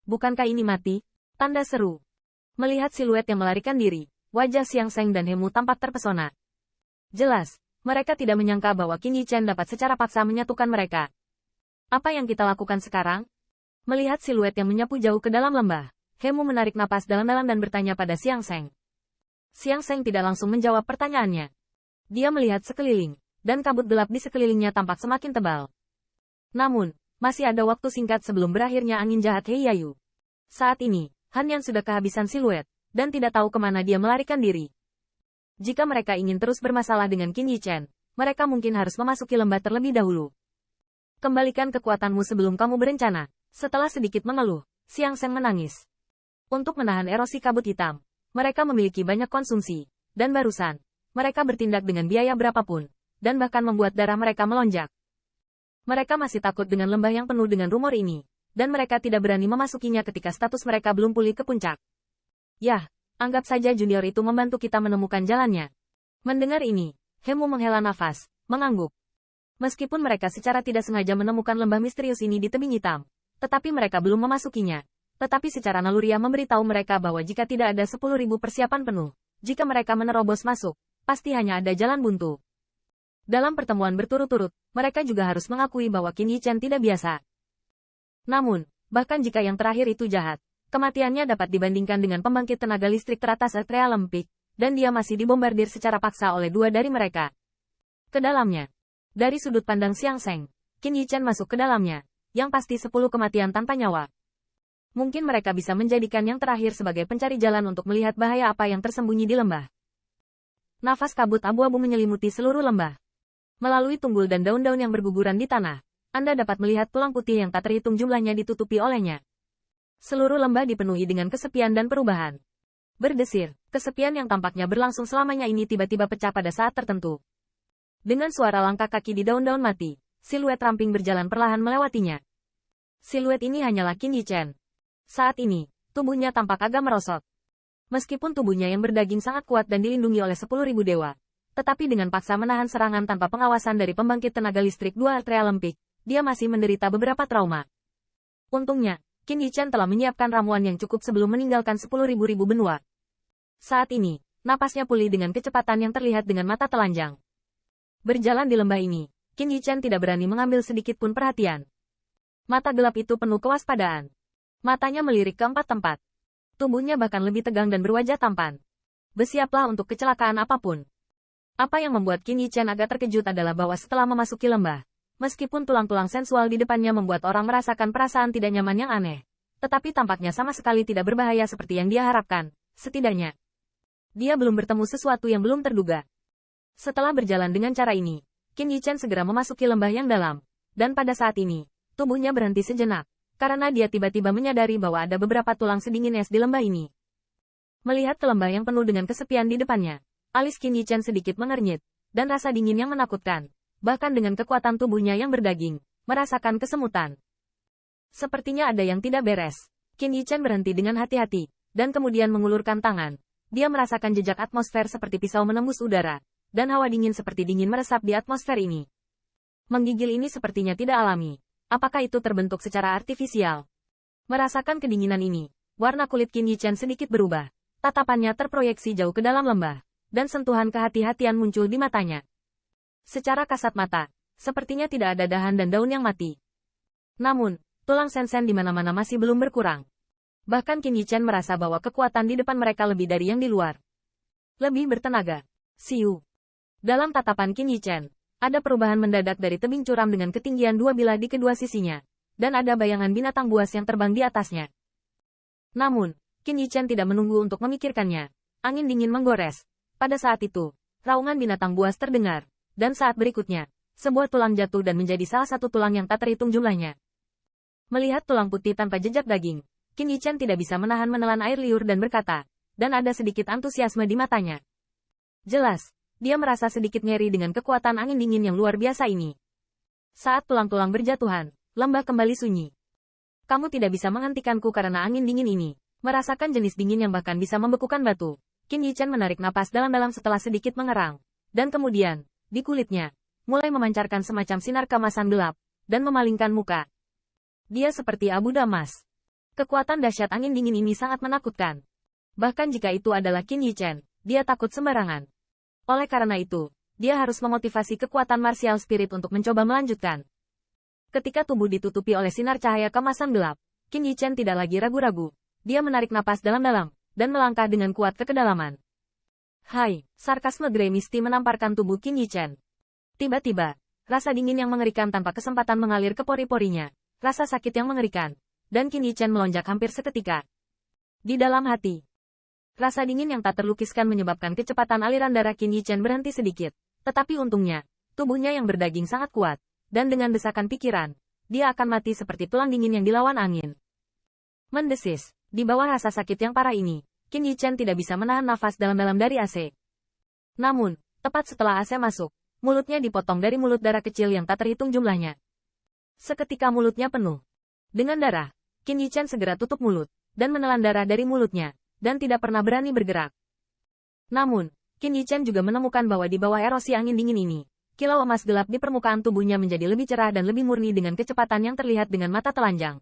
Bukankah ini mati? Tanda seru. Melihat siluet yang melarikan diri, wajah Xiang Seng dan Hemu tampak terpesona. Jelas, mereka tidak menyangka bahwa Qin Yichen dapat secara paksa menyatukan mereka. Apa yang kita lakukan sekarang? Melihat siluet yang menyapu jauh ke dalam lembah, Hemu menarik napas dalam-dalam dan bertanya pada Xiang Seng. Xiang Seng tidak langsung menjawab pertanyaannya. Dia melihat sekeliling, dan kabut gelap di sekelilingnya tampak semakin tebal. Namun, masih ada waktu singkat sebelum berakhirnya angin jahat Heiyayu. Saat ini, Han Yan sudah kehabisan siluet, dan tidak tahu kemana dia melarikan diri. Jika mereka ingin terus bermasalah dengan Qin Yichen, mereka mungkin harus memasuki lembah terlebih dahulu. Kembalikan kekuatanmu sebelum kamu berencana. Setelah sedikit mengeluh, Xiang Seng menangis. Untuk menahan erosi kabut hitam, mereka memiliki banyak konsumsi, dan barusan, mereka bertindak dengan biaya berapapun, dan bahkan membuat darah mereka melonjak. Mereka masih takut dengan lembah yang penuh dengan rumor ini, dan mereka tidak berani memasukinya ketika status mereka belum pulih ke puncak. Yah, anggap saja junior itu membantu kita menemukan jalannya. Mendengar ini, Hemu menghela nafas, mengangguk. Meskipun mereka secara tidak sengaja menemukan lembah misterius ini di tebing hitam, tetapi mereka belum memasukinya. Tetapi secara naluriah memberitahu mereka bahwa jika tidak ada 10.000 persiapan penuh, jika mereka menerobos masuk, pasti hanya ada jalan buntu. Dalam pertemuan berturut-turut, mereka juga harus mengakui bahwa Qin Yichen tidak biasa. Namun, bahkan jika yang terakhir itu jahat, kematiannya dapat dibandingkan dengan pembangkit tenaga listrik teratas Atrial Peak, dan dia masih dibombardir secara paksa oleh dua dari mereka. Ke dalamnya. Dari sudut pandang Xiang Seng, Qin Yichen masuk ke dalamnya, yang pasti 10 kematian tanpa nyawa. Mungkin mereka bisa menjadikan yang terakhir sebagai pencari jalan untuk melihat bahaya apa yang tersembunyi di lembah. Nafas kabut abu-abu menyelimuti seluruh lembah. Melalui tunggul dan daun-daun yang berguguran di tanah, Anda dapat melihat tulang putih yang tak terhitung jumlahnya ditutupi olehnya. Seluruh lembah dipenuhi dengan kesepian dan perubahan. Berdesir, kesepian yang tampaknya berlangsung selamanya ini tiba-tiba pecah pada saat tertentu. Dengan suara langkah kaki di daun-daun mati, siluet ramping berjalan perlahan melewatinya. Siluet ini hanyalah Qin Yichen. Saat ini, tubuhnya tampak agak merosot. Meskipun tubuhnya yang berdaging sangat kuat dan dilindungi oleh 10.000 dewa, tetapi dengan paksa menahan serangan tanpa pengawasan dari pembangkit tenaga listrik 2 Atrial Peak, dia masih menderita beberapa trauma. Untungnya, Qin Yichen telah menyiapkan ramuan yang cukup sebelum meninggalkan 10.000 benua. Saat ini, napasnya pulih dengan kecepatan yang terlihat dengan mata telanjang. Berjalan di lembah ini, Qin Yichen tidak berani mengambil sedikit pun perhatian. Mata gelap itu penuh kewaspadaan. Matanya melirik ke empat tempat. Tubuhnya bahkan lebih tegang dan berwajah tampan. Bersiaplah untuk kecelakaan apapun. Apa yang membuat Qin Yichen agak terkejut adalah bahwa setelah memasuki lembah, meskipun tulang-tulang sensual di depannya membuat orang merasakan perasaan tidak nyaman yang aneh, tetapi tampaknya sama sekali tidak berbahaya seperti yang dia harapkan, setidaknya. Dia belum bertemu sesuatu yang belum terduga. Setelah berjalan dengan cara ini, Qin Yichen segera memasuki lembah yang dalam, dan pada saat ini, tubuhnya berhenti sejenak, karena dia tiba-tiba menyadari bahwa ada beberapa tulang sedingin es di lembah ini. Melihat ke lembah yang penuh dengan kesepian di depannya, alis Qin Yichen sedikit mengernyit, dan rasa dingin yang menakutkan, bahkan dengan kekuatan tubuhnya yang berdaging, merasakan kesemutan. Sepertinya ada yang tidak beres. Qin Yichen berhenti dengan hati-hati, dan kemudian mengulurkan tangan. Dia merasakan jejak atmosfer seperti pisau menembus udara, dan hawa dingin seperti dingin meresap di atmosfer ini. Menggigil ini sepertinya tidak alami. Apakah itu terbentuk secara artifisial? Merasakan kedinginan ini, warna kulit Qin Yichen sedikit berubah. Tatapannya terproyeksi jauh ke dalam lembah, dan sentuhan kehati-hatian muncul di matanya. Secara kasat mata, sepertinya tidak ada dahan dan daun yang mati. Namun, tulang sen-sen di mana-mana masih belum berkurang. Bahkan Qin Yichen merasa bahwa kekuatan di depan mereka lebih dari yang di luar. Lebih bertenaga. Siu. Dalam tatapan Qin Yichen, ada perubahan mendadak dari tebing curam dengan ketinggian 2 bilah di kedua sisinya, dan ada bayangan binatang buas yang terbang di atasnya. Namun, Qin Yichen tidak menunggu untuk memikirkannya. Angin dingin menggores. Pada saat itu, raungan binatang buas terdengar, dan saat berikutnya, sebuah tulang jatuh dan menjadi salah satu tulang yang tak terhitung jumlahnya. Melihat tulang putih tanpa jejak daging, Qin Yichen tidak bisa menelan air liur dan berkata, dan ada sedikit antusiasme di matanya. Jelas, dia merasa sedikit ngeri dengan kekuatan angin dingin yang luar biasa ini. Saat tulang-tulang berjatuhan, lembah kembali sunyi. Kamu tidak bisa menghentikanku karena angin dingin ini. Merasakan jenis dingin yang bahkan bisa membekukan batu. Qin Yichen menarik napas dalam-dalam setelah sedikit mengerang. Dan kemudian, di kulitnya, mulai memancarkan semacam sinar keemasan gelap, dan memalingkan muka. Dia seperti abu damas. Kekuatan dahsyat angin dingin ini sangat menakutkan. Bahkan jika itu adalah Qin Yichen, dia takut sembarangan. Oleh karena itu, dia harus memotivasi kekuatan martial spirit untuk mencoba melanjutkan. Ketika tubuh ditutupi oleh sinar cahaya kemasan gelap, Qin Yichen tidak lagi ragu-ragu. Dia menarik napas dalam-dalam, dan melangkah dengan kuat ke kedalaman. Hai, sarkasme Grey Misty menamparkan tubuh Qin Yichen. Tiba-tiba, rasa dingin yang mengerikan tanpa kesempatan mengalir ke pori-porinya, rasa sakit yang mengerikan, dan Qin Yichen melonjak hampir seketika. Di dalam hati, rasa dingin yang tak terlukiskan menyebabkan kecepatan aliran darah Qin Yichen berhenti sedikit. Tetapi untungnya, tubuhnya yang berdaging sangat kuat, dan dengan desakan pikiran, dia akan mati seperti tulang dingin yang dilawan angin. Mendesis, di bawah rasa sakit yang parah ini, Qin Yichen tidak bisa menahan nafas dalam-dalam dari AC. Namun, tepat setelah AC masuk, mulutnya dipotong dari mulut darah kecil yang tak terhitung jumlahnya. Seketika mulutnya penuh dengan darah, Qin Yichen segera tutup mulut, dan menelan darah dari mulutnya, dan tidak pernah berani bergerak. Namun, Qin Yichen juga menemukan bahwa di bawah erosi angin dingin ini, kilau emas gelap di permukaan tubuhnya menjadi lebih cerah dan lebih murni dengan kecepatan yang terlihat dengan mata telanjang.